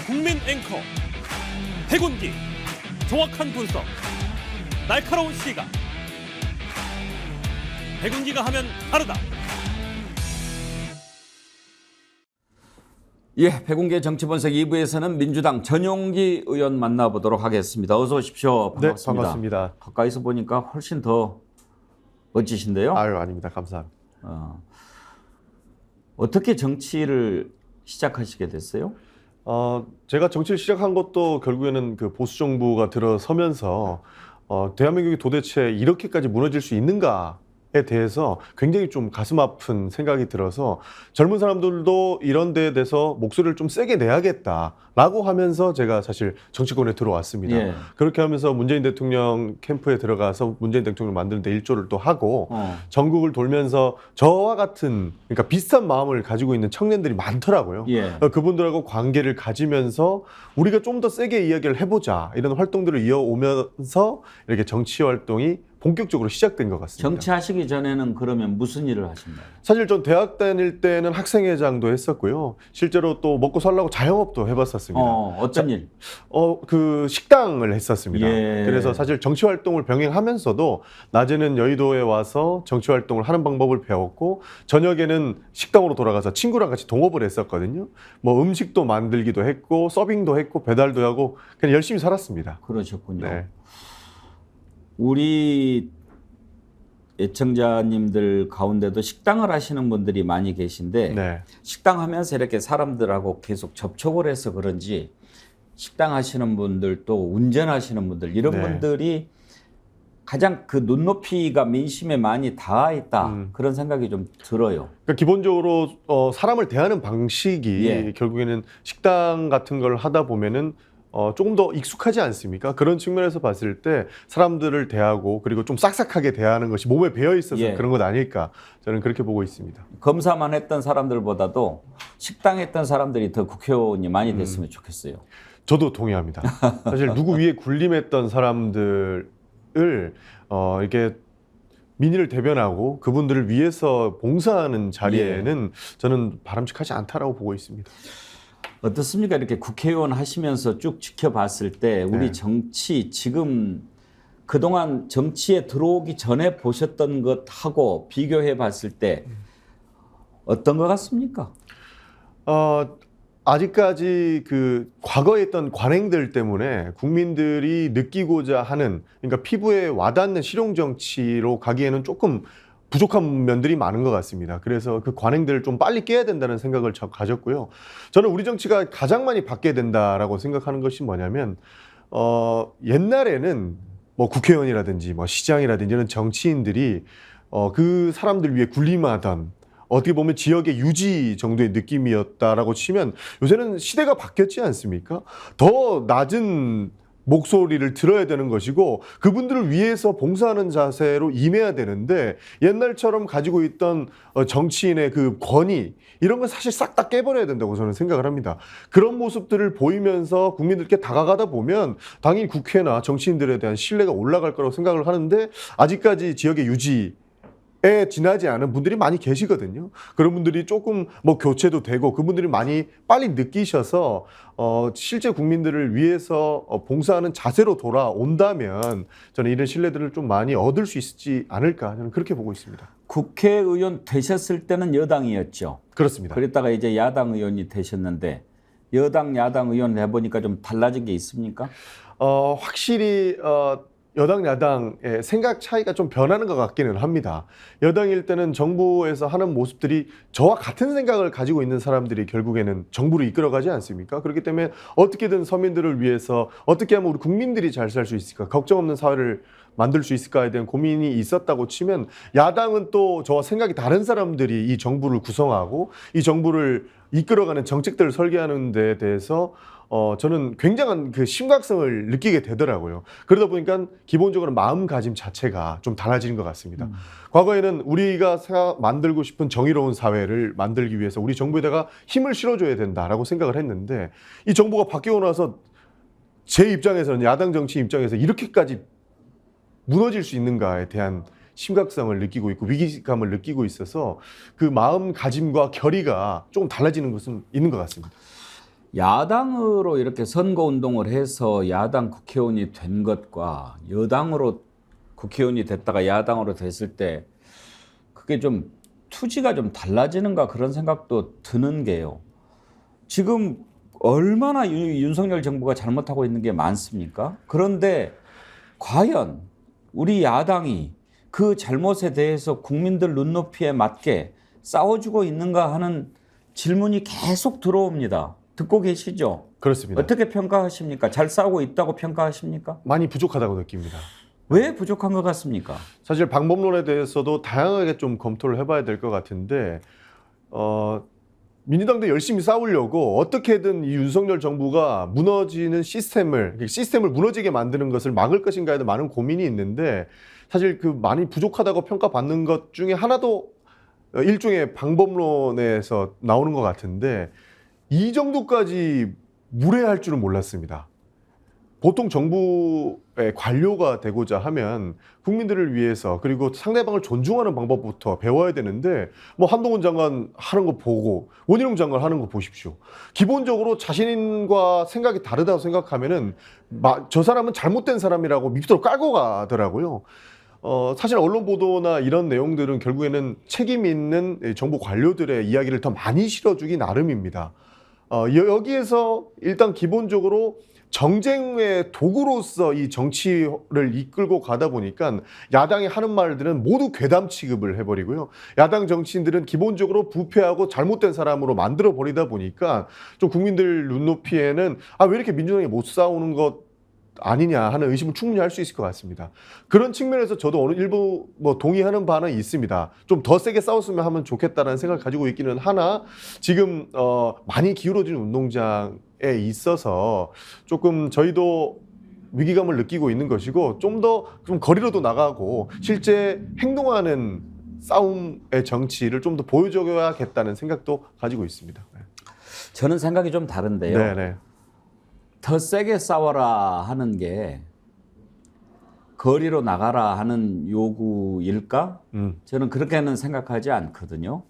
국민 앵커 해군기 정확한 분석 날카로운 시각 해군기가 하면 다르다. 예, 백운계 정치분석 2부에서는 민주당 전용기 의원 만나보도록 하겠습니다. 어서 오십시오. 반갑습니다. 네, 반갑습니다. 가까이서 보니까 훨씬 더 멋지신데요. 아유, 아닙니다. 감사합니다. 어떻게 정치를 시작하시게 됐어요? 제가 정치를 시작한 것도 결국에는 그 보수 정부가 들어서면서 대한민국이 도대체 이렇게까지 무너질 수 있는가에 대해서 굉장히 좀 가슴 아픈 생각이 들어서 젊은 사람들도 이런 데에 대해서 목소리를 좀 세게 내야겠다라고 하면서 제가 사실 정치권에 들어왔습니다. 예. 그렇게 하면서 문재인 대통령 캠프에 들어가서 문재인 대통령 만드는 데 일조를 또 하고 전국을 돌면서 저와 같은 그러니까 비슷한 마음을 가지고 있는 청년들이 많더라고요. 예. 그분들하고 관계를 가지면서 우리가 좀 더 세게 이야기를 해보자 이런 활동들을 이어오면서 이렇게 정치 활동이 본격적으로 시작된 것 같습니다. 정치하시기 전에는 그러면 무슨 일을 하셨나요? 사실 전 대학 다닐 때는 학생회장도 했었고요. 실제로 또 먹고 살려고 자영업도 해봤었습니다. 어떤 일? 그 식당을 했었습니다. 예. 그래서 사실 정치 활동을 병행하면서도 낮에는 여의도에 와서 정치 활동을 하는 방법을 배웠고 저녁에는 식당으로 돌아가서 친구랑 같이 동업을 했었거든요. 뭐 음식도 만들기도 했고 서빙도 했고 배달도 하고 그냥 열심히 살았습니다. 그러셨군요. 네. 우리 애청자님들 가운데도 식당을 하시는 분들이 많이 계신데 네. 식당 하면서 이렇게 사람들하고 계속 접촉을 해서 그런지 식당 하시는 분들 또 운전하시는 분들 이런 네. 분들이 가장 그 눈높이가 민심에 많이 닿아 있다 그런 생각이 좀 들어요. 그러니까 기본적으로 사람을 대하는 방식이 예. 결국에는 식당 같은 걸 하다 보면은 조금 더 익숙하지 않습니까? 그런 측면에서 봤을 때 사람들을 대하고 그리고 좀 싹싹하게 대하는 것이 몸에 배어 있어서 예. 그런 것 아닐까 저는 그렇게 보고 있습니다. 검사만 했던 사람들보다도 식당 했던 사람들이 더 국회의원이 많이 됐으면 좋겠어요. 저도 동의합니다. 사실 누구 위에 군림했던 사람들을 이렇게 민의를 대변하고 그분들을 위해서 봉사하는 자리에는 저는 바람직하지 않다라고 보고 있습니다. 어떻습니까? 이렇게 국회의원 하시면서 쭉 지켜봤을 때 우리 네. 정치 지금 그동안 정치에 들어오기 전에 보셨던 것하고 비교해 봤을 때 어떤 것 같습니까? 아직까지 그 과거에 있던 관행들 때문에 국민들이 느끼고자 하는 그러니까 피부에 와닿는 실용 정치로 가기에는 조금 부족한 면들이 많은 것 같습니다. 그래서 그 관행들을 좀 빨리 깨야 된다는 생각을 가졌고요. 저는 우리 정치가 가장 많이 바뀌어야 된다라고 생각하는 것이 뭐냐면 옛날에는 뭐 국회의원이라든지 뭐 시장이라든지 이런 정치인들이 그 사람들 위해 군림하던 어떻게 보면 지역의 유지 정도의 느낌이었다라고 치면 요새는 시대가 바뀌었지 않습니까? 더 낮은 목소리를 들어야 되는 것이고 그분들을 위해서 봉사하는 자세로 임해야 되는데 옛날처럼 가지고 있던 정치인의 그 권위 이런 건 사실 싹 다 깨버려야 된다고 저는 생각을 합니다. 그런 모습들을 보이면서 국민들께 다가가다 보면 당연히 국회나 정치인들에 대한 신뢰가 올라갈 거라고 생각을 하는데 아직까지 지역의 유지 에 지나지 않은 분들이 많이 계시거든요. 그런 분들이 조금 뭐 교체도 되고 그분들이 많이 빨리 느끼셔서 실제 국민들을 위해서 봉사하는 자세로 돌아온다면 저는 이런 신뢰들을 좀 많이 얻을 수 있지 않을까 저는 그렇게 보고 있습니다. 국회의원 되셨을 때는 여당이었죠. 그렇습니다. 그랬다가 이제 야당 의원이 되셨는데 여당 야당 의원을 해보니까 좀 달라진 게 있습니까? 확실히 여당 야당의 생각 차이가 좀 변하는 것 같기는 합니다. 여당일 때는 정부에서 하는 모습들이 저와 같은 생각을 가지고 있는 사람들이 결국에는 정부를 이끌어가지 않습니까? 그렇기 때문에 어떻게든 서민들을 위해서 어떻게 하면 우리 국민들이 잘 살 수 있을까, 걱정 없는 사회를 만들 수 있을까에 대한 고민이 있었다고 치면 야당은 또 저와 생각이 다른 사람들이 이 정부를 구성하고 이 정부를 이끌어가는 정책들을 설계하는 데 대해서 저는 굉장한 그 심각성을 느끼게 되더라고요. 그러다 보니까 기본적으로 마음가짐 자체가 좀 달라지는 것 같습니다. 과거에는 우리가 만들고 싶은 정의로운 사회를 만들기 위해서 우리 정부에다가 힘을 실어줘야 된다라고 생각을 했는데 이 정부가 바뀌고 나서 제 입장에서는 야당 정치 입장에서 이렇게까지 무너질 수 있는가에 대한 심각성을 느끼고 있고 위기감을 느끼고 있어서 그 마음가짐과 결의가 조금 달라지는 것은 있는 것 같습니다. 야당으로 이렇게 선거운동을 해서 야당 국회의원이 된 것과 여당으로 국회의원이 됐다가 야당으로 됐을 때 그게 좀 투지가 좀 달라지는가 그런 생각도 드는 게요. 지금 얼마나 윤석열 정부가 잘못하고 있는 게 많습니까? 그런데 과연 우리 야당이 그 잘못에 대해서 국민들 눈높이에 맞게 싸워주고 있는가 하는 질문이 계속 들어옵니다. 듣고 계시죠? 그렇습니다. 어떻게 평가하십니까? 잘 싸우고 있다고 평가하십니까? 많이 부족하다고 느낍니다. 왜 부족한 것 같습니까? 사실 방법론에 대해서도 다양하게 좀 검토를 해봐야 될 것 같은데 민주당도 열심히 싸우려고 어떻게든 이 윤석열 정부가 무너지는 시스템을 무너지게 만드는 것을 막을 것인가에 대한 많은 고민이 있는데 사실 그 많이 부족하다고 평가받는 것 중에 하나도 일종의 방법론에서 나오는 것 같은데 이 정도까지 무례할 줄은 몰랐습니다. 보통 정부의 관료가 되고자 하면 국민들을 위해서 그리고 상대방을 존중하는 방법부터 배워야 되는데 뭐 한동훈 장관 하는 거 보고 원희룡 장관 하는 거 보십시오. 기본적으로 자신과 생각이 다르다고 생각하면은 저 사람은 잘못된 사람이라고 밑으로 깔고 가더라고요. 사실 언론 보도나 이런 내용들은 결국에는 책임 있는 정부 관료들의 이야기를 더 많이 실어주기 나름입니다. 여기에서 일단 기본적으로 정쟁의 도구로서 이 정치를 이끌고 가다 보니까 야당이 하는 말들은 모두 괴담 취급을 해버리고요. 야당 정치인들은 기본적으로 부패하고 잘못된 사람으로 만들어버리다 보니까 좀 국민들 눈높이에는 왜 이렇게 민주당이 못 싸우는 것 아니냐 하는 의심을 충분히 할 수 있을 것 같습니다. 그런 측면에서 저도 어느 일부 동의하는 바는 있습니다. 좀 더 세게 싸웠으면 하면 좋겠다는 생각을 가지고 있기는 하나 지금 많이 기울어진 운동장에 있어서 조금 저희도 위기감을 느끼고 있는 것이고 좀 거리로도 나가고 실제 행동하는 싸움의 정치를 좀 더 보여줘야겠다는 생각도 가지고 있습니다. 저는 생각이 좀 다른데요. 네네. 더 세게 싸워라 하는 게 거리로 나가라 하는 요구일까? 저는 그렇게는 생각하지 않거든요.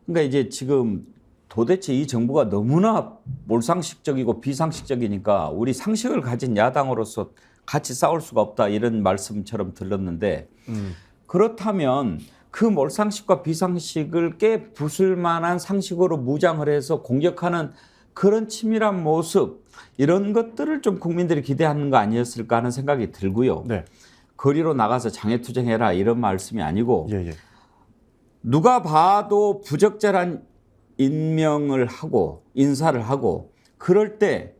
그러니까 이제 지금 도대체 이 정부가 너무나 몰상식적이고 비상식적이니까 우리 상식을 가진 야당으로서 같이 싸울 수가 없다 이런 말씀처럼 들렸는데 그렇다면 그 몰상식과 비상식을 깨부술 만한 상식으로 무장을 해서 공격하는 그런 치밀한 모습 이런 것들을 좀 국민들이 기대하는 거 아니었을까 하는 생각이 들고요. 네. 거리로 나가서 장애투쟁해라 이런 말씀이 아니고 예. 누가 봐도 부적절한 임명을 하고 인사를 하고 그럴 때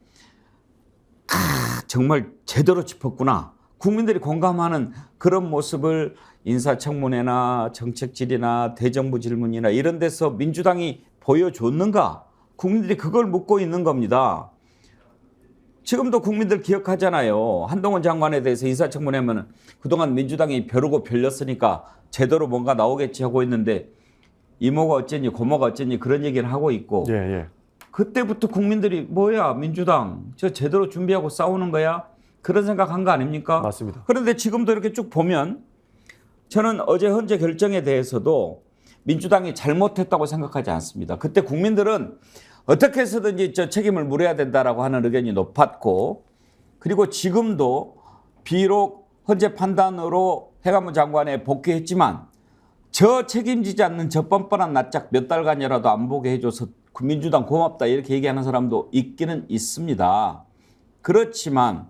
정말 제대로 짚었구나. 국민들이 공감하는 그런 모습을 인사청문회나 정책질의나 대정부 질문이나 이런 데서 민주당이 보여줬는가? 국민들이 그걸 묻고 있는 겁니다. 지금도 국민들 기억하잖아요. 한동훈 장관에 대해서 인사청문회하면 그동안 민주당이 벼르고 별렸으니까 제대로 뭔가 나오겠지 하고 있는데 이모가 어쨌니 고모가 어쨌니 그런 얘기를 하고 있고 예. 그때부터 국민들이 뭐야 민주당 저 제대로 준비하고 싸우는 거야? 그런 생각한 거 아닙니까? 맞습니다. 그런데 지금도 이렇게 쭉 보면 저는 어제 헌재 결정에 대해서도 민주당이 잘못했다고 생각하지 않습니다. 그때 국민들은 어떻게 해서든지 저 책임을 물어야 된다라고 하는 의견이 높았고 그리고 지금도 비록 헌재 판단으로 해관부 장관에 복귀했지만 저 책임지지 않는 저 뻔뻔한 낯짝 몇 달간이라도 안 보게 해줘서 민주당 고맙다 이렇게 얘기하는 사람도 있기는 있습니다. 그렇지만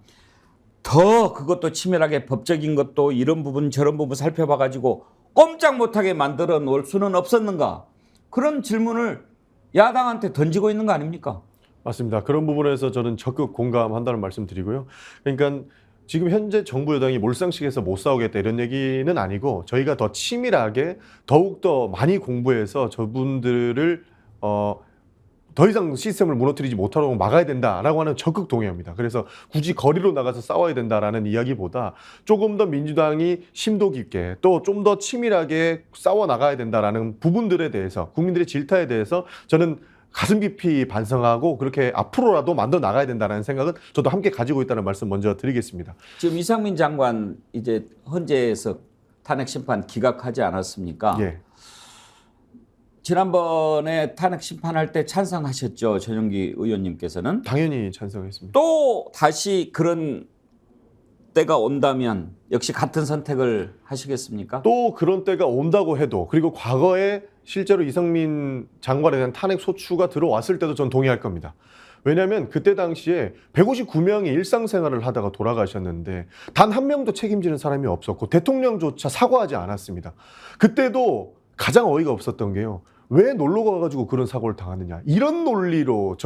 더 그것도 치밀하게 법적인 것도 이런 부분 저런 부분 살펴봐가지고 꼼짝 못하게 만들어 놓을 수는 없었는가? 그런 질문을 야당한테 던지고 있는 거 아닙니까? 맞습니다. 그런 부분에서 저는 적극 공감한다는 말씀 드리고요. 그러니까 지금 현재 정부 여당이 몰상식에서 못 싸우겠다 이런 얘기는 아니고 저희가 더 치밀하게 더욱더 많이 공부해서 저분들을 더 이상 시스템을 무너뜨리지 못하도록 막아야 된다라고 하는 적극 동의합니다. 그래서 굳이 거리로 나가서 싸워야 된다라는 이야기보다 조금 더 민주당이 심도 깊게 또 좀 더 치밀하게 싸워 나가야 된다라는 부분들에 대해서 국민들의 질타에 대해서 저는 가슴 깊이 반성하고 그렇게 앞으로라도 만들어 나가야 된다는 생각은 저도 함께 가지고 있다는 말씀 먼저 드리겠습니다. 지금 이상민 장관 이제 헌재에서 탄핵 심판 기각하지 않았습니까? 예. 지난번에 탄핵 심판할 때 찬성하셨죠, 전용기 의원님께서는. 당연히 찬성했습니다. 또 다시 그런 때가 온다면 역시 같은 선택을 하시겠습니까? 또 그런 때가 온다고 해도, 그리고 과거에 실제로 이상민 장관에 대한 탄핵 소추가 들어왔을 때도 전 동의할 겁니다. 왜냐하면 그때 당시에 159명이 일상생활을 하다가 돌아가셨는데 단 한 명도 책임지는 사람이 없었고 대통령조차 사과하지 않았습니다. 그때도 가장 어이가 없었던 게요. 왜 놀러 가가지고 그런 사고를 당하느냐, 이런 논리로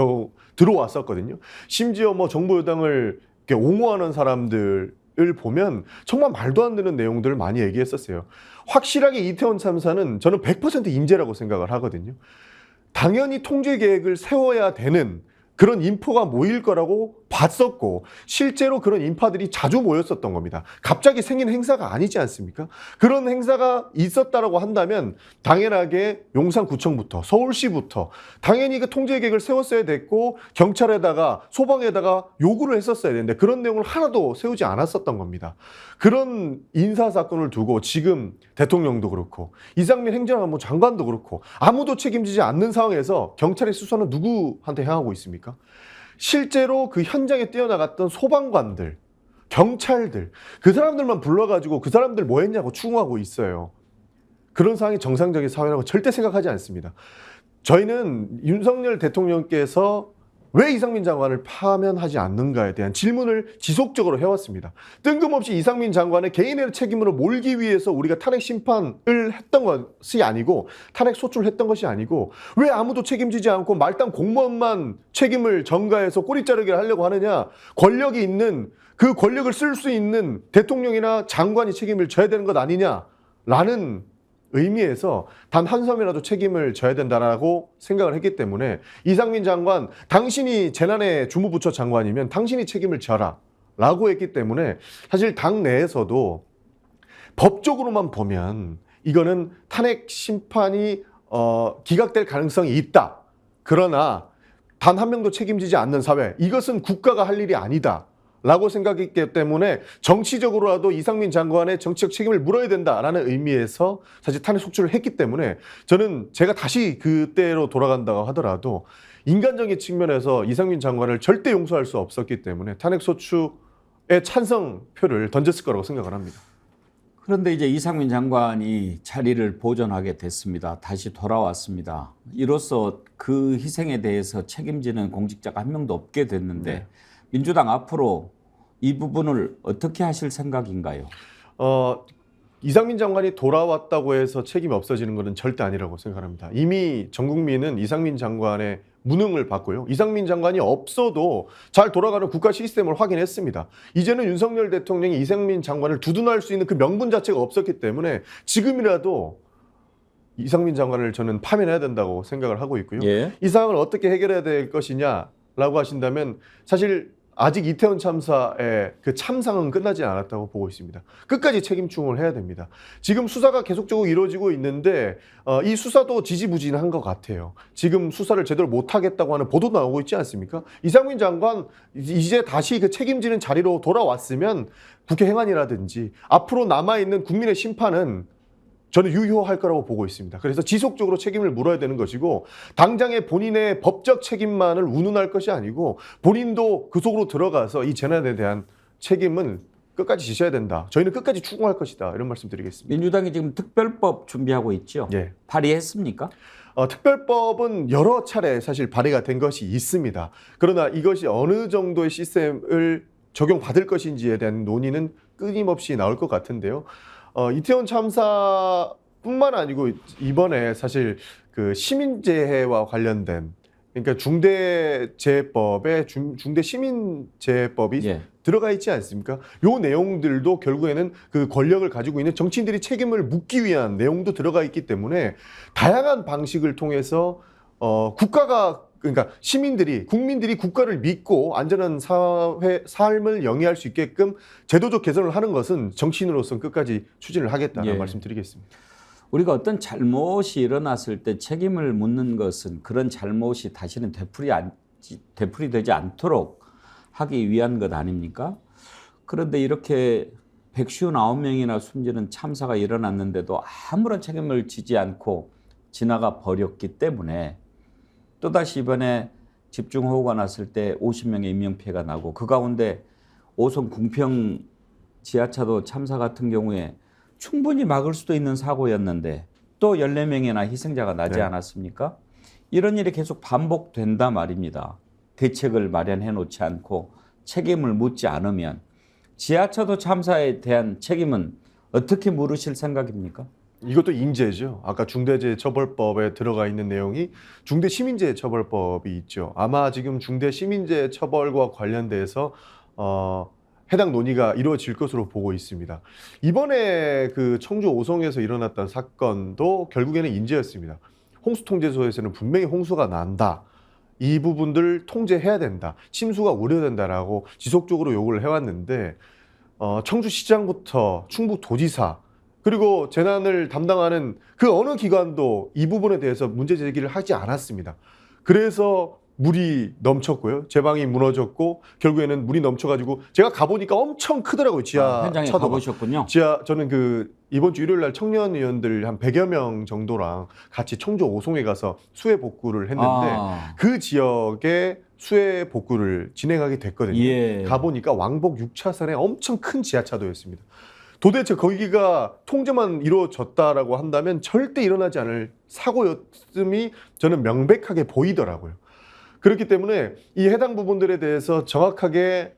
들어왔었거든요. 심지어 뭐 정부 여당을 이렇게 옹호하는 사람들을 보면 정말 말도 안 되는 내용들을 많이 얘기했었어요. 확실하게 이태원 참사는 저는 100% 인재라고 생각을 하거든요. 당연히 통제 계획을 세워야 되는 그런 인포가 모일 거라고 봤었고 실제로 그런 인파들이 자주 모였었던 겁니다. 갑자기 생긴 행사가 아니지 않습니까? 그런 행사가 있었다라고 한다면 당연하게 용산구청부터 서울시부터 당연히 그 통제 계획을 세웠어야 됐고 경찰에다가 소방에다가 요구를 했었어야 되는데 그런 내용을 하나도 세우지 않았었던 겁니다. 그런 인사 사건을 두고 지금 대통령도 그렇고 이상민 행정안보 장관도 그렇고 아무도 책임지지 않는 상황에서 경찰의 수사는 누구한테 향하고 있습니까? 실제로 그 현장에 뛰어나갔던 소방관들, 경찰들, 그 사람들만 불러가지고 그 사람들 뭐 했냐고 추궁하고 있어요. 그런 상황이 정상적인 사회라고 절대 생각하지 않습니다. 저희는 윤석열 대통령께서 왜 이상민 장관을 파면하지 않는가에 대한 질문을 지속적으로 해왔습니다. 뜬금없이 이상민 장관의 개인의 책임으로 몰기 위해서 우리가 탄핵 심판을 했던 것이 아니고 탄핵 소추를 했던 것이 아니고 왜 아무도 책임지지 않고 말단 공무원만 책임을 전가해서 꼬리 자르기를 하려고 하느냐. 권력이 있는 그 권력을 쓸 수 있는 대통령이나 장관이 책임을 져야 되는 것 아니냐라는 의미에서 단 한 섬이라도 책임을 져야 된다라고 생각을 했기 때문에 이상민 장관, 당신이 재난의 주무부처 장관이면 당신이 책임을 져라 라고 했기 때문에 사실 당 내에서도 법적으로만 보면 이거는 탄핵 심판이 기각될 가능성이 있다. 그러나 단 한 명도 책임지지 않는 사회, 이것은 국가가 할 일이 아니다 라고 생각했기 때문에 정치적으로라도 이상민 장관의 정치적 책임을 물어야 된다라는 의미에서 사실 탄핵 속출을 했기 때문에 저는 제가 다시 그때로 돌아간다고 하더라도 인간적인 측면에서 이상민 장관을 절대 용서할 수 없었기 때문에 탄핵 소추의 찬성표를 던졌을 거라고 생각을 합니다. 그런데 이제 이상민 장관이 자리를 보존하게 됐습니다. 다시 돌아왔습니다. 이로써 그 희생에 대해서 책임지는 공직자가 한 명도 없게 됐는데 네. 민주당 앞으로 이 부분을 어떻게 하실 생각인가요? 이상민 장관이 돌아왔다고 해서 책임이 없어지는 것은 절대 아니라고 생각합니다. 이미 전 국민은 이상민 장관의 무능을 봤고요. 이상민 장관이 없어도 잘 돌아가는 국가 시스템을 확인했습니다. 이제는 윤석열 대통령이 이상민 장관을 두둔할 수 있는 그 명분 자체가 없었기 때문에 지금이라도 이상민 장관을 저는 파면해야 된다고 생각을 하고 있고요. 예. 이 상황을 어떻게 해결해야 될 것이냐라고 하신다면 사실 아직 이태원 참사의 그 참상은 끝나지 않았다고 보고 있습니다. 끝까지 책임 추궁을 해야 됩니다. 지금 수사가 계속적으로 이루어지고 있는데 이 수사도 지지부진한 것 같아요. 지금 수사를 제대로 못하겠다고 하는 보도 나오고 있지 않습니까? 이상민 장관 이제 다시 그 책임지는 자리로 돌아왔으면 국회 행안이라든지 앞으로 남아있는 국민의 심판은 저는 유효할 거라고 보고 있습니다. 그래서 지속적으로 책임을 물어야 되는 것이고 당장의 본인의 법적 책임만을 운운할 것이 아니고 본인도 그 속으로 들어가서 이 재난에 대한 책임은 끝까지 지셔야 된다. 저희는 끝까지 추궁할 것이다. 이런 말씀 드리겠습니다. 민주당이 지금 특별법 준비하고 있죠? 예. 발의했습니까? 특별법은 여러 차례 사실 발의가 된 것이 있습니다. 그러나 이것이 어느 정도의 시스템을 적용받을 것인지에 대한 논의는 끊임없이 나올 것 같은데요. 이태원 참사뿐만 아니고 이번에 사실 그 시민재해와 관련된 그러니까 중대재해법에 중대시민재해법이 예. 들어가 있지 않습니까? 요 내용들도 결국에는 그 권력을 가지고 있는 정치인들이 책임을 묻기 위한 내용도 들어가 있기 때문에 다양한 방식을 통해서 국가가 그러니까 국민들이 국가를 믿고 안전한 삶을 영위할 수 있게끔 제도적 개선을 하는 것은 정치인으로서는 끝까지 추진을 하겠다는 예. 말씀드리겠습니다. 우리가 어떤 잘못이 일어났을 때 책임을 묻는 것은 그런 잘못이 다시는 되풀이되지 않도록 하기 위한 것 아닙니까? 그런데 이렇게 159명이나 숨지는 참사가 일어났는데도 아무런 책임을 지지 않고 지나가 버렸기 때문에 또다시 이번에 집중호우가 났을 때 50명의 인명피해가 나고 그 가운데 오송 궁평 지하차도 참사 같은 경우에 충분히 막을 수도 있는 사고였는데 또 14명이나 희생자가 나지 네. 않았습니까? 이런 일이 계속 반복된다 말입니다. 대책을 마련해 놓지 않고 책임을 묻지 않으면 지하차도 참사에 대한 책임은 어떻게 물으실 생각입니까? 이것도 인재죠. 아까 중대재해처벌법에 들어가 있는 내용이 중대시민재해처벌법이 있죠. 아마 지금 중대시민재해처벌과 관련돼서 해당 논의가 이루어질 것으로 보고 있습니다. 이번에 그 청주 오송에서 일어났던 사건도 결국에는 인재였습니다. 홍수통제소에서는 분명히 홍수가 난다. 이 부분들 통제해야 된다. 침수가 우려된다라고 지속적으로 요구를 해왔는데 청주시장부터 충북도지사 그리고 재난을 담당하는 그 어느 기관도 이 부분에 대해서 문제 제기를 하지 않았습니다. 그래서 물이 넘쳤고요. 제방이 무너졌고 결국에는 물이 넘쳐가지고 제가 가보니까 엄청 크더라고요. 지하 현장에 차도가. 가보셨군요. 저는 그 이번 주 일요일 날 청년 의원들 한 100여 명 정도랑 같이 청주 오송에 가서 수해 복구를 했는데 그 지역에 수해 복구를 진행하게 됐거든요. 예. 가보니까 왕복 6차선에 엄청 큰 지하차도였습니다. 도대체 거기가 통제만 이루어졌다라고 한다면 절대 일어나지 않을 사고였음이 저는 명백하게 보이더라고요. 그렇기 때문에 이 해당 부분들에 대해서 정확하게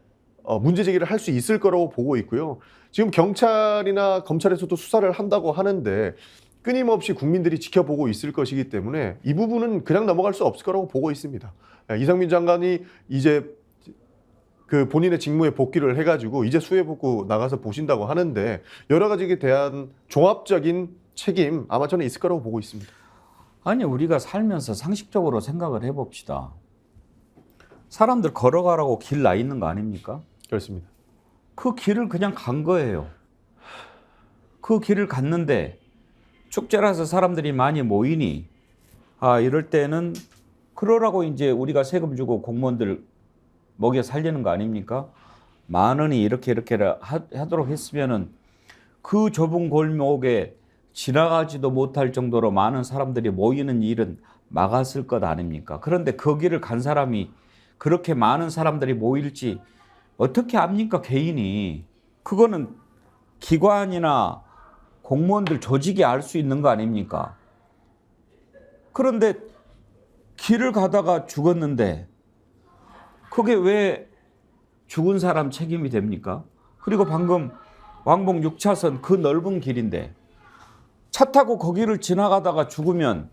문제 제기를 할 수 있을 거라고 보고 있고요. 지금 경찰이나 검찰에서도 수사를 한다고 하는데 끊임없이 국민들이 지켜보고 있을 것이기 때문에 이 부분은 그냥 넘어갈 수 없을 거라고 보고 있습니다. 이상민 장관이 이제 그 본인의 직무에 복귀를 해가지고 이제 수해 복구 나가서 보신다고 하는데 여러 가지에 대한 종합적인 책임 아마 저는 있을 거라고 보고 있습니다. 아니 우리가 살면서 상식적으로 생각을 해봅시다. 사람들 걸어가라고 길 나 있는 거 아닙니까? 그렇습니다. 그 길을 그냥 간 거예요. 그 길을 갔는데 축제라서 사람들이 많이 모이니 이럴 때는 그러라고 이제 우리가 세금 주고 공무원들 먹여 살리는 거 아닙니까? 만원이 이렇게 하도록 했으면은 그 좁은 골목에 지나가지도 못할 정도로 많은 사람들이 모이는 일은 막았을 것 아닙니까? 그런데 그 길을 간 사람이 그렇게 많은 사람들이 모일지 어떻게 압니까? 개인이. 그거는 기관이나 공무원들 조직이 알 수 있는 거 아닙니까? 그런데 길을 가다가 죽었는데 그게 왜 죽은 사람 책임이 됩니까? 그리고 방금 왕복 6차선 그 넓은 길인데 차 타고 거기를 지나가다가 죽으면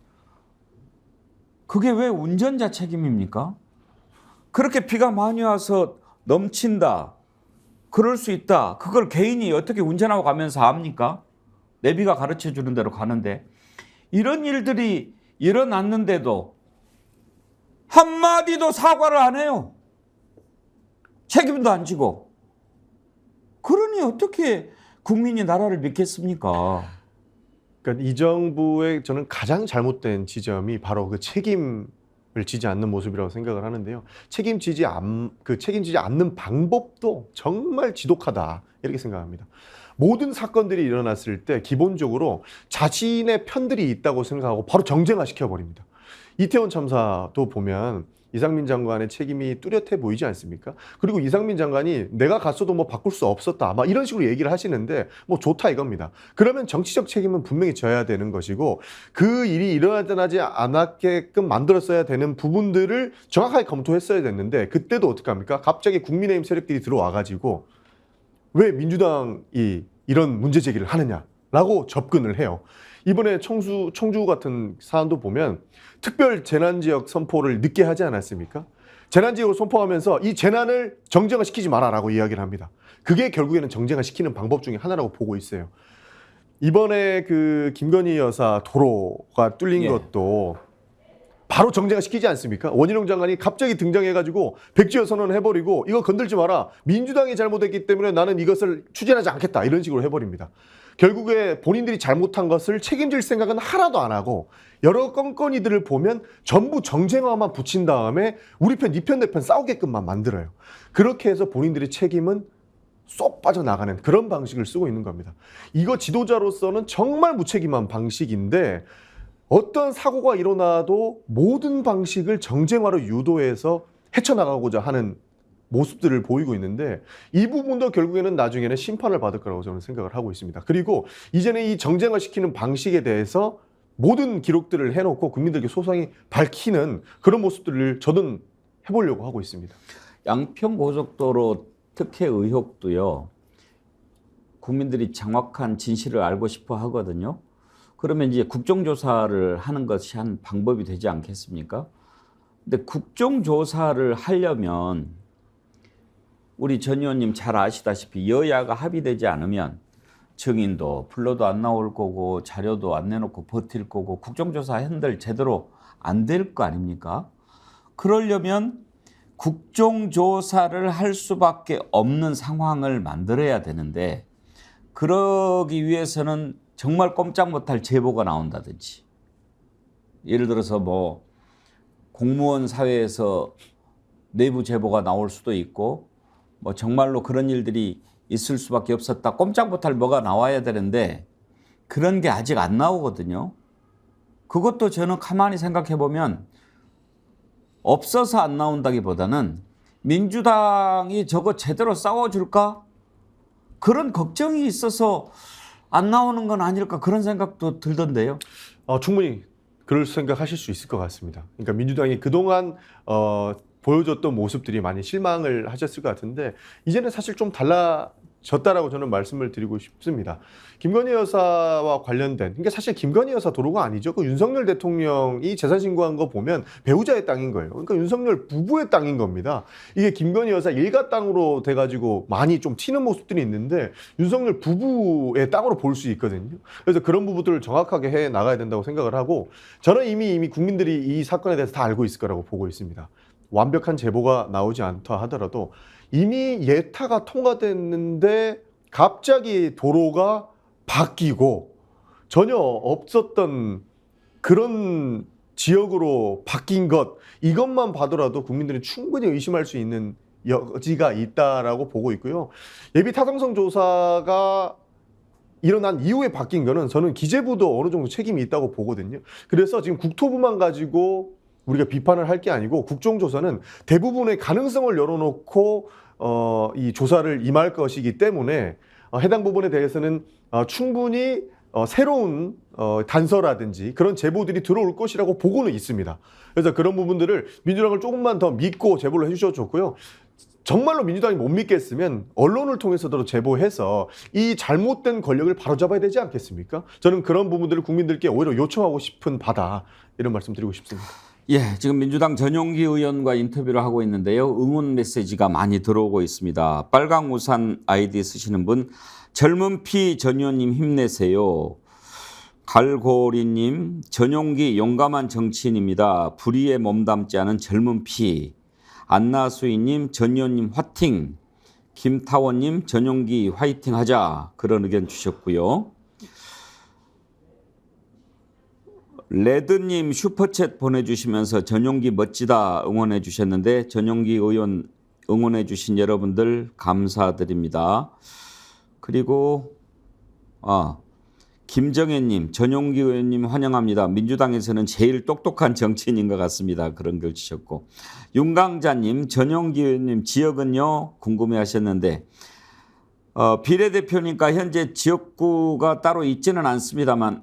그게 왜 운전자 책임입니까? 그렇게 비가 많이 와서 넘친다. 그럴 수 있다. 그걸 개인이 어떻게 운전하고 가면서 압니까? 내비가 가르쳐 주는 대로 가는데 이런 일들이 일어났는데도 한마디도 사과를 안 해요. 책임도 안 지고. 그러니 어떻게 국민이 나라를 믿겠습니까? 그러니까 이 정부의 저는 가장 잘못된 지점이 바로 그 책임을 지지 않는 모습이라고 생각을 하는데요. 책임지지 않는 방법도 정말 지독하다 이렇게 생각합니다. 모든 사건들이 일어났을 때 기본적으로 자신의 편들이 있다고 생각하고 바로 정쟁화 시켜버립니다. 이태원 참사도 보면 이상민 장관의 책임이 뚜렷해 보이지 않습니까? 그리고 이상민 장관이 내가 갔어도 뭐 바꿀 수 없었다 아마 이런 식으로 얘기를 하시는데 뭐 좋다 이겁니다. 그러면 정치적 책임은 분명히 져야 되는 것이고 그 일이 일어나지 않았게끔 만들었어야 되는 부분들을 정확하게 검토했어야 됐는데 그때도 어떡합니까? 갑자기 국민의힘 세력들이 들어와가지고 왜 민주당이 이런 문제 제기를 하느냐라고 접근을 해요. 이번에 청주 같은 사안도 보면 특별 재난지역 선포를 늦게 하지 않았습니까? 재난지역으로 선포하면서 이 재난을 정쟁화시키지 마라라고 이야기를 합니다. 그게 결국에는 정쟁화시키는 방법 중에 하나라고 보고 있어요. 이번에 그 김건희 여사 도로가 뚫린 것도 바로 정쟁화시키지 않습니까? 원희룡 장관이 갑자기 등장해가지고 백지화 선언을 해버리고 이거 건들지 마라. 민주당이 잘못했기 때문에 나는 이것을 추진하지 않겠다. 이런 식으로 해버립니다. 결국에 본인들이 잘못한 것을 책임질 생각은 하나도 안 하고 여러 건건이들을 보면 전부 정쟁화만 붙인 다음에 우리 편, 네 편, 내 편 싸우게끔만 만들어요. 그렇게 해서 본인들의 책임은 쏙 빠져나가는 그런 방식을 쓰고 있는 겁니다. 이거 지도자로서는 정말 무책임한 방식인데 어떤 사고가 일어나도 모든 방식을 정쟁화로 유도해서 헤쳐나가고자 하는 모습들을 보이고 있는데 이 부분도 결국에는 나중에는 심판을 받을 거라고 저는 생각을 하고 있습니다. 그리고 이제는 이 정쟁화시키는 방식에 대해서 모든 기록들을 해놓고 국민들에게 소상히 밝히는 그런 모습들을 저는 해보려고 하고 있습니다. 양평고속도로 특혜 의혹도요. 국민들이 정확한 진실을 알고 싶어 하거든요. 그러면 이제 국정조사를 하는 것이 한 방법이 되지 않겠습니까? 근데 국정조사를 하려면 우리 전 의원님 잘 아시다시피 여야가 합의되지 않으면 증인도 불러도 안 나올 거고 자료도 안 내놓고 버틸 거고 국정조사 한들 제대로 안 될 거 아닙니까? 그러려면 국정조사를 할 수밖에 없는 상황을 만들어야 되는데 그러기 위해서는 정말 꼼짝 못할 제보가 나온다든지 예를 들어서 뭐 공무원 사회에서 내부 제보가 나올 수도 있고 뭐 정말로 그런 일들이 있을 수밖에 없었다. 꼼짝 못할 뭐가 나와야 되는데 그런 게 아직 안 나오거든요. 그것도 저는 가만히 생각해 보면 없어서 안 나온다기보다는 민주당이 저거 제대로 싸워줄까? 그런 걱정이 있어서 안 나오는 건 아닐까 그런 생각도 들던데요. 충분히 그럴 생각하실 수 있을 것 같습니다. 그러니까 민주당이 그동안 보여줬던 모습들이 많이 실망을 하셨을 것 같은데 이제는 사실 좀 달라졌다라고 저는 말씀을 드리고 싶습니다. 김건희 여사와 관련된, 그러니까 사실 김건희 여사 도로가 아니죠. 그 윤석열 대통령이 재산 신고한 거 보면 배우자의 땅인 거예요. 그러니까 윤석열 부부의 땅인 겁니다. 이게 김건희 여사 일가 땅으로 돼가지고 많이 좀 튀는 모습들이 있는데 윤석열 부부의 땅으로 볼 수 있거든요. 그래서 그런 부분들을 정확하게 해 나가야 된다고 생각을 하고 저는 이미 국민들이 이 사건에 대해서 다 알고 있을 거라고 보고 있습니다. 완벽한 제보가 나오지 않다 하더라도 이미 예타가 통과됐는데 갑자기 도로가 바뀌고 전혀 없었던 그런 지역으로 바뀐 것 이것만 봐더라도 국민들이 충분히 의심할 수 있는 여지가 있다라고 보고 있고요. 예비 타당성 조사가 일어난 이후에 바뀐 거는 저는 기재부도 어느 정도 책임이 있다고 보거든요. 그래서 지금 국토부만 가지고 우리가 비판을 할 게 아니고 국정조사는 대부분의 가능성을 열어놓고 이 조사를 임할 것이기 때문에 해당 부분에 대해서는 충분히 새로운 단서라든지 그런 제보들이 들어올 것이라고 보고는 있습니다. 그래서 그런 부분들을 민주당을 조금만 더 믿고 제보를 해주셔줬고요. 정말로 민주당이 못 믿겠으면 언론을 통해서도 제보해서 이 잘못된 권력을 바로잡아야 되지 않겠습니까? 저는 그런 부분들을 국민들께 오히려 요청하고 싶은 바다 이런 말씀 드리고 싶습니다. 예, 지금 민주당 전용기 의원과 인터뷰를 하고 있는데요. 응원 메시지가 많이 들어오고 있습니다. 빨강 우산 아이디 쓰시는 분, 젊은 피 전 의원님 힘내세요. 갈고리님, 전용기 용감한 정치인입니다. 불의에 몸담지 않은 젊은 피. 안나수희님, 전 의원님 화팅. 김타원님, 전용기 화이팅 하자. 그런 의견 주셨고요. 레드님 슈퍼챗 보내주시면서 전용기 멋지다 응원해 주셨는데 전용기 의원 응원해 주신 여러분들 감사드립니다. 그리고 김정혜님 전용기 의원님 환영합니다. 민주당에서는 제일 똑똑한 정치인인 것 같습니다. 그런 글 주셨고 윤강자님 전용기 의원님 지역은요 궁금해하셨는데 비례대표니까 현재 지역구가 따로 있지는 않습니다만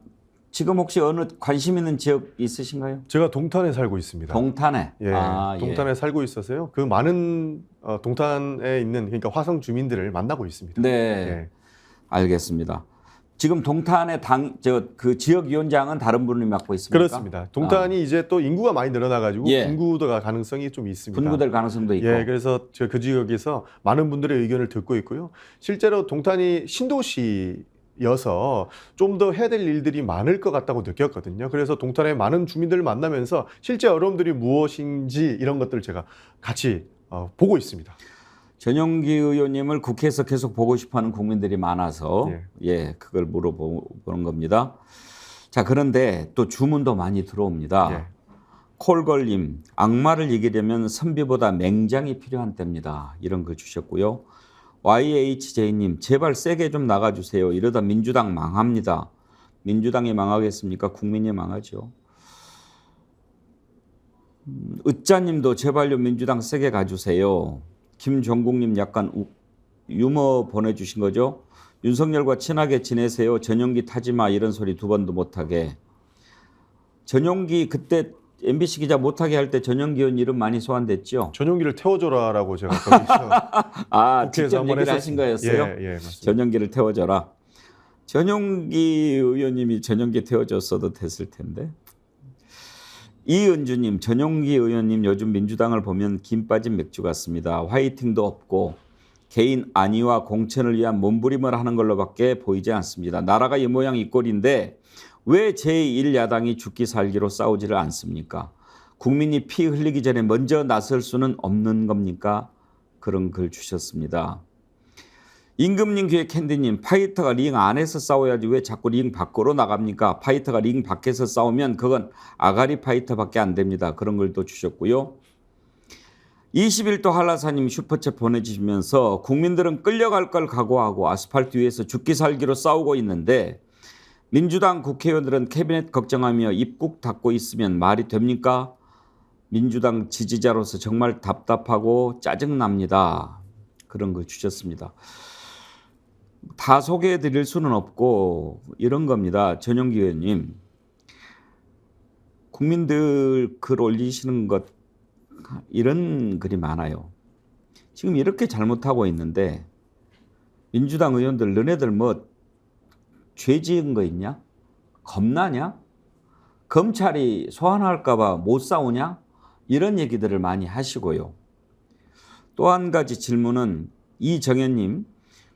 지금 혹시 어느 관심 있는 지역 있으신가요? 제가 동탄에 살고 있습니다. 동탄에? 예, 동탄에 살고 있어서요. 그 많은 동탄에 있는 그러니까 화성 주민들을 만나고 있습니다. 네, 예. 알겠습니다. 지금 동탄의 그 지역위원장은 다른 분이 맡고 있습니까? 그렇습니다. 동탄이 이제 또 인구가 많이 늘어나가지고 예. 분구가 가능성이 좀 있습니다. 분구될 가능성도 있고. 예, 그래서 그 지역에서 많은 분들의 의견을 듣고 있고요. 실제로 동탄이 신도시여서 좀 더 해야 될 일들이 많을 것 같다고 느꼈거든요. 그래서 동탄의 많은 주민들을 만나면서 실제 어려움들이 무엇인지 이런 것들을 제가 같이 보고 있습니다. 전용기 의원님을 국회에서 계속 보고 싶어하는 국민들이 많아서 예. 그걸 물어보는 겁니다. 자, 그런데 또 주문도 많이 들어옵니다. 예. 콜걸님, 악마를 이기려면 선비보다 맹장이 필요한 때입니다. 이런 거 주셨고요. YHJ님, 제발 세게 좀 나가주세요. 이러다 민주당 망합니다. 민주당이 망하겠습니까? 국민이 망하죠. 으짜님도 제발요 민주당 세게 가주세요. 김종국님 약간 유머 보내주신 거죠. 윤석열과 친하게 지내세요. 전용기 타지마 이런 소리 두 번도 못하게. 전용기 그때 MBC 기자 못하게 할 때 전용기 의원 이름 많이 소환됐죠. 전용기를 태워줘라라고 제가 거기서 아 직접 한번 얘기를 하신 거였어요? 예, 맞습니다. 전용기를 태워줘라. 전용기 의원님이 전용기 태워줬어도 됐을 텐데. 이은주님, 전용기 의원님 요즘 민주당을 보면 김 빠진 맥주 같습니다. 화이팅도 없고 개인 안위와 공천을 위한 몸부림을 하는 걸로밖에 보이지 않습니다. 나라가 이 모양 이 꼴인데 왜 제1야당이 죽기 살기로 싸우지를 않습니까? 국민이 피 흘리기 전에 먼저 나설 수는 없는 겁니까? 그런 글 주셨습니다. 임금님 교회 캔디님, 파이터가 링 안에서 싸워야지 왜 자꾸 링 밖으로 나갑니까? 파이터가 링 밖에서 싸우면 그건 아가리 파이터밖에 안 됩니다. 그런 글도 주셨고요. 21도 한라사님 슈퍼챗 보내주시면서 국민들은 끌려갈 걸 각오하고 아스팔트 위에서 죽기 살기로 싸우고 있는데 민주당 국회의원들은 캐비넷 걱정하며 입국 닫고 있으면 말이 됩니까? 민주당 지지자로서 정말 답답하고 짜증납니다. 그런 거 주셨습니다. 다 소개해 드릴 수는 없고 이런 겁니다. 전용기 의원님. 국민들 글 올리시는 것 이런 글이 많아요. 지금 이렇게 잘못하고 있는데 민주당 의원들 너네들 뭐 죄 지은 거 있냐? 겁나냐? 검찰이 소환할까 봐 못 싸우냐? 이런 얘기들을 많이 하시고요. 또 한 가지 질문은 이정현님,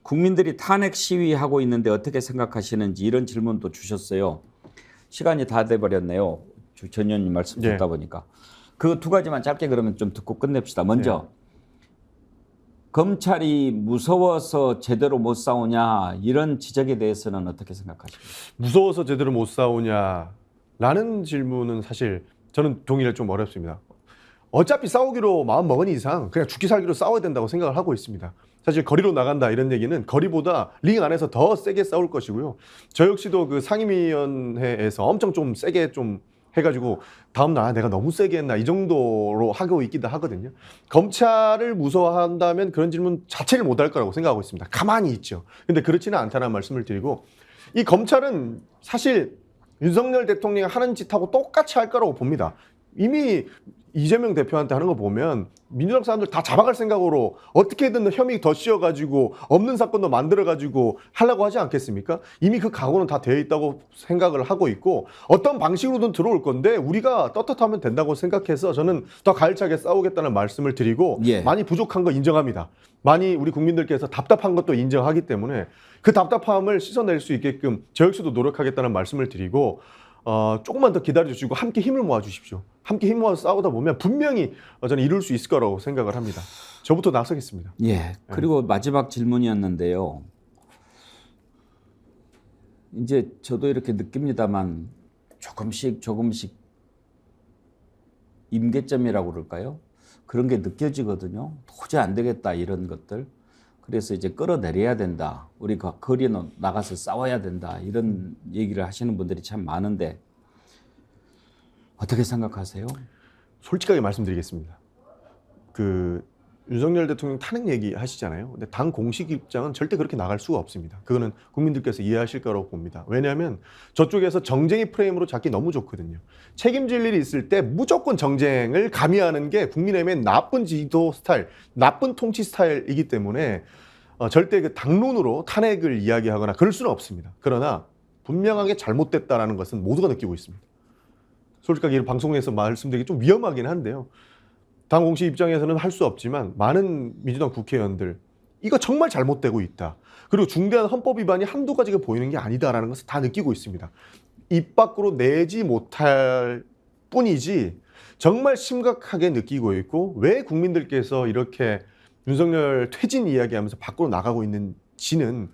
국민들이 탄핵 시위하고 있는데 어떻게 생각하시는지 이런 질문도 주셨어요. 시간이 다 돼버렸네요. 전 의원님 말씀 듣다 보니까. 그 두 가지만 짧게 그러면 좀 듣고 끝냅시다. 먼저 검찰이 무서워서 제대로 못 싸우냐 이런 지적에 대해서는 어떻게 생각하십니까? 무서워서 제대로 못 싸우냐라는 질문은 사실 저는 동의를 좀 어렵습니다. 어차피 싸우기로 마음 먹은 이상 그냥 죽기 살기로 싸워야 된다고 생각을 하고 있습니다. 사실 거리로 나간다 이런 얘기는 거리보다 링 안에서 더 세게 싸울 것이고요. 저 역시도 그 상임위원회에서 엄청 좀 세게 좀 해가지고 다음날 내가 너무 세게 했나 이 정도로 하고 있기도 하거든요. 검찰을 무서워한다면 그런 질문 자체를 못할 거라고 생각하고 있습니다. 가만히 있죠. 근데 그렇지는 않다는 말씀을 드리고 이 검찰은 사실 윤석열 대통령이 하는 짓하고 똑같이 할 거라고 봅니다. 이미 이재명 대표한테 하는 거 보면 민주당 사람들 다 잡아갈 생각으로 어떻게든 혐의 더 씌워가지고 없는 사건도 만들어가지고 하려고 하지 않겠습니까? 이미 그 각오는 다 되어 있다고 생각을 하고 있고 어떤 방식으로든 들어올 건데 우리가 떳떳하면 된다고 생각해서 저는 더 가열차게 싸우겠다는 말씀을 드리고 많이 부족한 거 인정합니다. 많이 우리 국민들께서 답답한 것도 인정하기 때문에 그 답답함을 씻어낼 수 있게끔 저 역시도 노력하겠다는 말씀을 드리고 조금만 더 기다려주시고 함께 힘을 모아주십시오. 함께 힘 모아서 싸우다 보면 분명히 저는 이룰 수 있을 거라고 생각을 합니다. 저부터 나서겠습니다. 예. 그리고 마지막 질문이었는데요. 이제 저도 이렇게 느낍니다만 조금씩 임계점이라고 그럴까요? 그런 게 느껴지거든요. 도저히 안 되겠다 이런 것들. 그래서 이제 끌어내려야 된다. 우리가 거리에 나가서 싸워야 된다. 이런 얘기를 하시는 분들이 참 많은데 어떻게 생각하세요? 솔직하게 말씀드리겠습니다. 그 윤석열 대통령 탄핵 얘기 하시잖아요. 근데 당 공식 입장은 절대 그렇게 나갈 수가 없습니다. 그거는 국민들께서 이해하실 거라고 봅니다. 왜냐하면 저쪽에서 정쟁의 프레임으로 잡기 너무 좋거든요. 책임질 일이 있을 때 무조건 정쟁을 가미하는 게 국민의힘의 나쁜 지도 스타일, 나쁜 통치 스타일이기 때문에 절대 그 당론으로 탄핵을 이야기하거나 그럴 수는 없습니다. 그러나 분명하게 잘못됐다라는 것은 모두가 느끼고 있습니다. 솔직하게 이 방송에서 말씀드리기 좀 위험하긴 한데요. 당 공식 입장에서는 할 수 없지만 많은 민주당 국회의원들 이거 정말 잘못되고 있다. 그리고 중대한 헌법 위반이 한두 가지가 보이는 게 아니다라는 것을 다 느끼고 있습니다. 입 밖으로 내지 못할 뿐이지 정말 심각하게 느끼고 있고 왜 국민들께서 이렇게 윤석열 퇴진 이야기하면서 밖으로 나가고 있는지는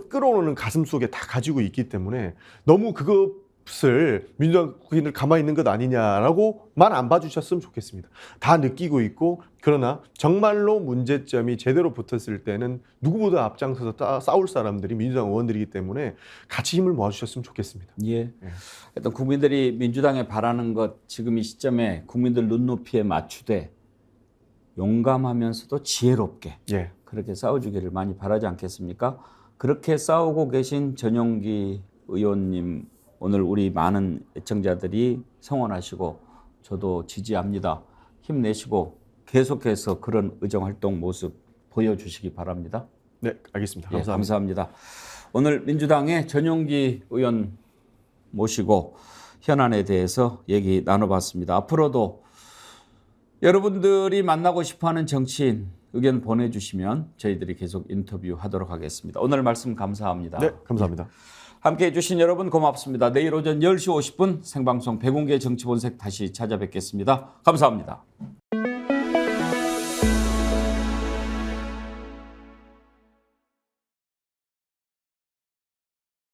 끌어오는 가슴 속에 다 가지고 있기 때문에 너무 그거 것을 민주당 국민들 가만히 있는 것 아니냐라고만 안 봐주셨으면 좋겠습니다. 다 느끼고 있고 그러나 정말로 문제점이 제대로 붙었을 때는 누구보다 앞장서서 싸울 사람들이 민주당 의원들이기 때문에 같이 힘을 모아주셨으면 좋겠습니다. 예. 일단 국민들이 민주당에 바라는 것 지금 이 시점에 국민들 눈높이에 맞추되 용감하면서도 지혜롭게 예. 그렇게 싸워주기를 많이 바라지 않겠습니까? 그렇게 싸우고 계신 전용기 의원님 오늘 우리 많은 애청자들이 성원하시고 저도 지지합니다. 힘내시고 계속해서 그런 의정활동 모습 보여주시기 바랍니다. 네, 알겠습니다. 예, 감사합니다. 감사합니다. 오늘 민주당의 전용기 의원 모시고 현안에 대해서 얘기 나눠봤습니다. 앞으로도 여러분들이 만나고 싶어하는 정치인 의견 보내주시면 저희들이 계속 인터뷰하도록 하겠습니다. 오늘 말씀 감사합니다. 네, 감사합니다. 함께해 주신 여러분 고맙습니다. 내일 오전 10시 50분 생방송 백운계 정치본색 다시 찾아뵙겠습니다. 감사합니다.